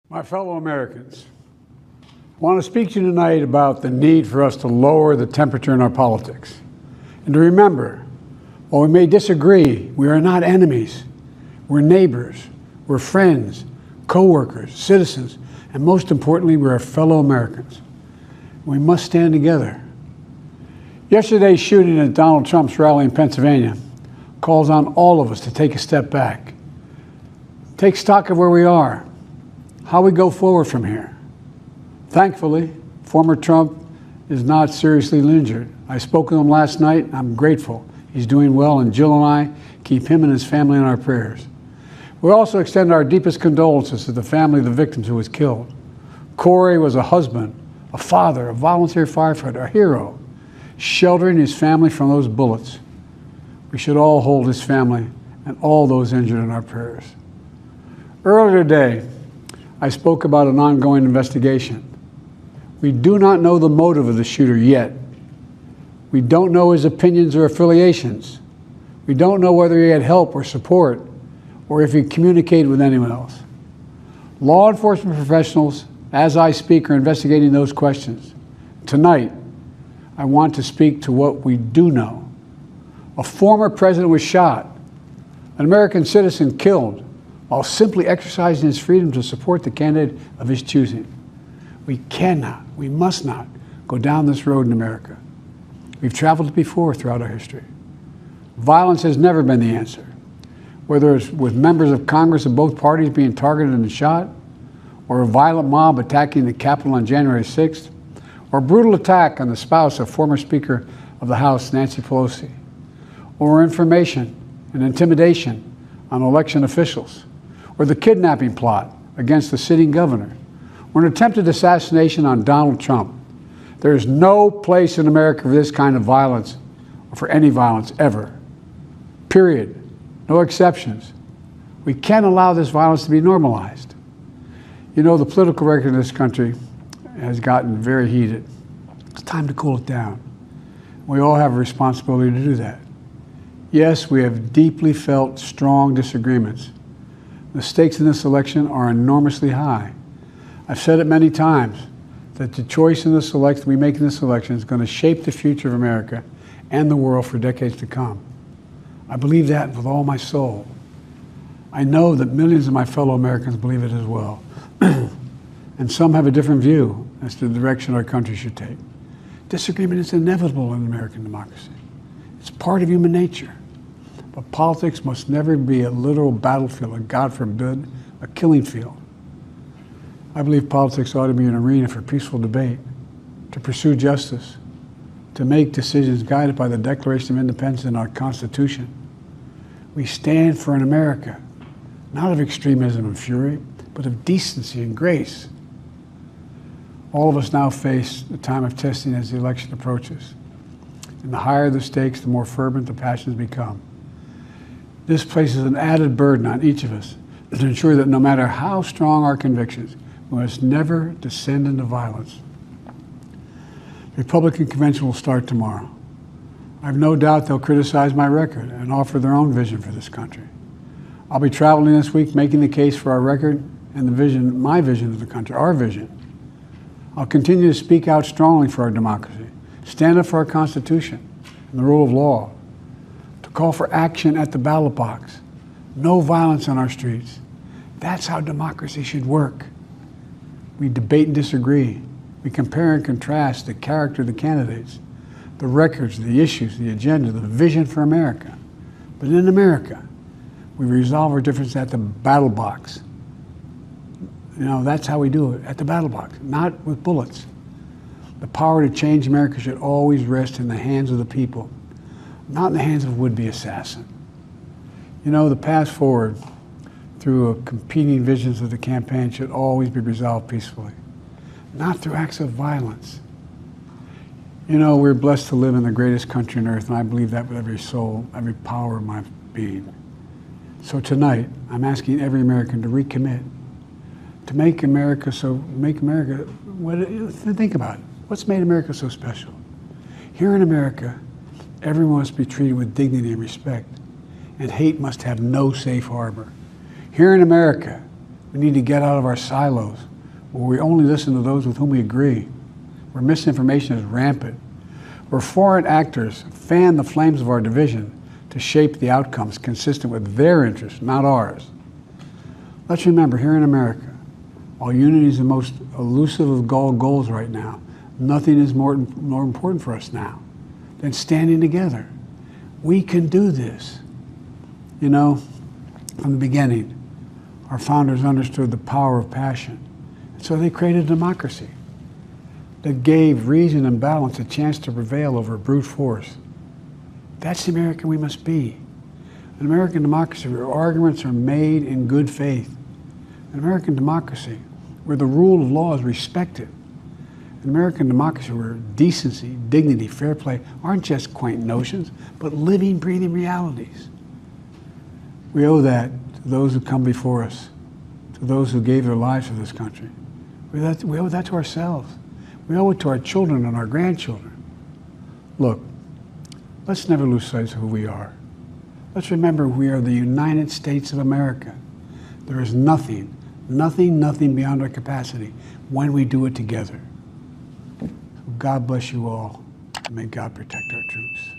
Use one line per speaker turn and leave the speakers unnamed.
My fellow Americans, I want to speak to you tonight about the need for us to lower the temperature in our politics. And to remember, while we may disagree, we are not enemies. We're neighbors, we're friends, co-workers, citizens, and most importantly, we're fellow Americans. We must stand together. Yesterday's shooting at Donald Trump's rally in Pennsylvania calls on all of us to take a step back. Take stock of where we are, how we go forward from here. Thankfully, former Trump is not seriously injured. I spoke with him last night. I'm grateful. He's doing well, and Jill and I keep him and his family in our prayers. We also extend our deepest condolences to the family of the victims who was killed. Corey was a husband, a father, a volunteer firefighter, a hero, sheltering his family from those bullets. We should all hold his family and all those injured in our prayers. Earlier today, I spoke about an ongoing investigation. We do not know the motive of the shooter yet. We don't know his opinions or affiliations. We don't know whether he had help or support or if he communicated with anyone else. Law enforcement professionals, as I speak, are investigating those questions. Tonight, I want to speak to what we do know. A former president was shot, an American citizen killed, while simply exercising his freedom to support the candidate of his choosing. We cannot, we must not go down this road in America. We've traveled it before throughout our history. Violence has never been the answer. Whether it's with members of Congress of both parties being targeted and shot, or a violent mob attacking the Capitol on January 6th, or a brutal attack on the spouse of former Speaker of the House, Nancy Pelosi, or information and intimidation on election officials, or the kidnapping plot against the sitting governor, or an attempted assassination on Donald Trump. There is no place in America for this kind of violence, or for any violence ever. Period. No exceptions. We can't allow this violence to be normalized. You know, the political record in this country has gotten very heated. It's time to cool it down. We all have a responsibility to do that. Yes, we have deeply felt strong disagreements. The stakes in this election are enormously high. I've said it many times that the choice in this election we make in this election is going to shape the future of America and the world for decades to come. I believe that with all my soul. I know that millions of my fellow Americans believe it as well. And some have a different view as to the direction our country should take. Disagreement is inevitable in American democracy. It's part of human nature. But politics must never be a literal battlefield, and God forbid, a killing field. I believe politics ought to be an arena for peaceful debate, to pursue justice, to make decisions guided by the Declaration of Independence and our Constitution. We stand for an America, not of extremism and fury, but of decency and grace. All of us now face the time of testing as the election approaches. And the higher the stakes, the more fervent the passions become. This places an added burden on each of us to ensure that no matter how strong our convictions, we must never descend into violence. The Republican convention will start tomorrow. I have no doubt they'll criticize my record and offer their own vision for this country. I'll be traveling this week making the case for our record and the vision, my vision of the country, our vision. I'll continue to speak out strongly for our democracy, stand up for our Constitution and the rule of law, to call for action at the ballot box, no violence on our streets. That's how democracy should work. We debate and disagree. We compare and contrast the character of the candidates, the records, the issues, the agenda, the vision for America. But in America, we resolve our differences at the battle box. You know, that's how we do it, at the battle box, not with bullets. The power to change America should always rest in the hands of the people, not in the hands of a would-be assassin. You know, the path forward through competing visions of the campaign should always be resolved peacefully, not through acts of violence. You know, we're blessed to live in the greatest country on earth, and I believe that with every soul, every power of my being. So tonight, I'm asking every American to recommit, to think about it. What's made America so special? Here in America, everyone must be treated with dignity and respect, and hate must have no safe harbor. Here in America, We need to get out of our silos, where we only listen to those with whom we agree, where misinformation is rampant, where foreign actors fan the flames of our division to shape the outcomes consistent with their interests, not ours. Let's remember, here in America, while unity is the most elusive of goals right now, nothing is more important for us now than standing together. We can do this. You know, from the beginning, our founders understood the power of passion. And so they created a democracy that gave reason and balance a chance to prevail over brute force. That's the American we must be. An American democracy where arguments are made in good faith. An American democracy where the rule of law is respected. An American democracy where decency, dignity, fair play aren't just quaint notions, but living, breathing realities. We owe that to those who come before us, to those who gave their lives for this country. We owe that to ourselves. We owe it to our children and our grandchildren. Look, let's never lose sight of who we are. Let's remember we are the United States of America. There is nothing beyond our capacity when we do it together. God bless you all, and may God protect our troops.